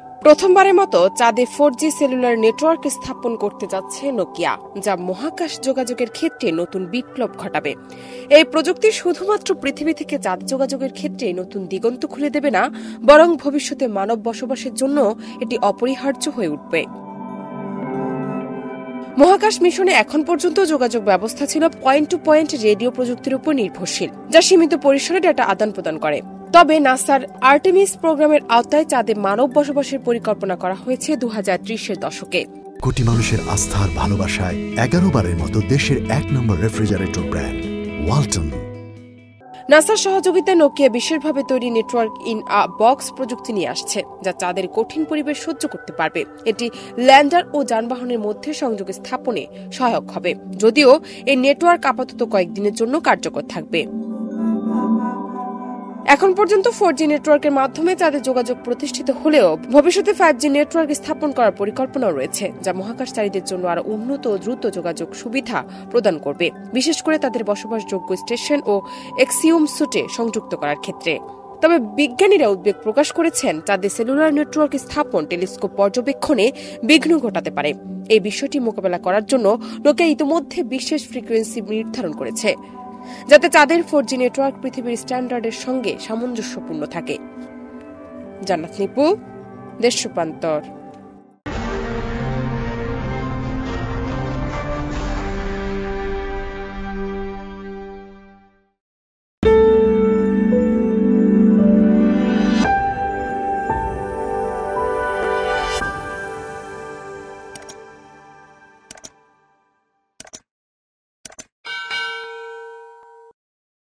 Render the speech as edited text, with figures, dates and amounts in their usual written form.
প্রথমবারের মতো চাঁদে 4G সেলুলার নেটওয়ার্ক স্থাপন করতে যাচ্ছে নোকিয়া, যা মহাকাশ যোগাযোগের ক্ষেত্রে নতুন বিপ্লব ঘটাবে। এই প্রযুক্তি শুধুমাত্র পৃথিবী থেকে চাঁদ যোগাযোগের ক্ষেত্রে নতুন দিগন্ত খুলে দেবে না, বরং ভবিষ্যতে মানব বসবাসের জন্য এটি অপরিহার্য হয়ে উঠবে। মহাকাশ মিশনে এখন পর্যন্ত যোগাযোগ ব্যবস্থা ছিল পয়েন্ট টু পয়েন্ট রেডিও প্রযুক্তির উপর নির্ভরশীল, যা সীমিত পরিসরে ডেটা আদান প্রদান করে। তবে নাসার আর্টেমিস প্রোগ্রামের আওতায় চাঁদে মানব বসবাসের পরিকল্পনা করা হয়েছে 2030-এর দশকে। কোটি মানুষের আস্থার ভালোবাসায় 11 বারের মতো দেশের 1 নম্বর রেফ্রিজারেটর ব্র্যান্ড ওয়ালটন। নাসার সহযোগিতায় নোকিয়া বিশেষভাবে তৈরি নেটওয়ার্ক ইন আ বক্স প্রযুক্তি নিয়ে আসছে, যা চাঁদের কঠিন পরিবেশ সহ্য করতে পারবে। এটি ল্যান্ডার ও যানবাহনের মধ্যে সংযোগ স্থাপনে সহায়ক হবে, যদিও এই নেটওয়ার্ক আপাতত কয়েকদিনের জন্য কার্যকর থাকবে। এখন পর্যন্ত 4G নেটওয়ার্কের মাধ্যমে চাঁদে যোগাযোগ প্রতিষ্ঠিত হলেও ভবিষ্যতে 5G নেটওয়ার্ক স্থাপন করার পরিকল্পনাও রয়েছে, যা মহাকাশচারীদের জন্য আরও উন্নত ও দ্রুত যোগাযোগ সুবিধা প্রদান করবে, বিশেষ করে তাদের বসবাসযোগ্য স্টেশন ও এক্সিউম সুটে সংযুক্ত করার ক্ষেত্রে। তবে বিজ্ঞানীরা উদ্বেগ প্রকাশ করেছেন, চাঁদে সেলুলার নেটওয়ার্ক স্থাপন টেলিস্কোপ পর্যবেক্ষণে বিঘ্ন ঘটাতে পারে। এই বিষয়টি মোকাবেলা করার জন্য নোকিয়া ইতিমধ্যে বিশেষ ফ্রিকোয়েন্সি নির্ধারণ করেছে, যাতে চাঁদের 4G নেটওয়ার্ক পৃথিবীর স্ট্যান্ডার্ডের সঙ্গে সামঞ্জস্যপূর্ণ থাকে। জান্নাত নিপু, দেশ রূপান্তর।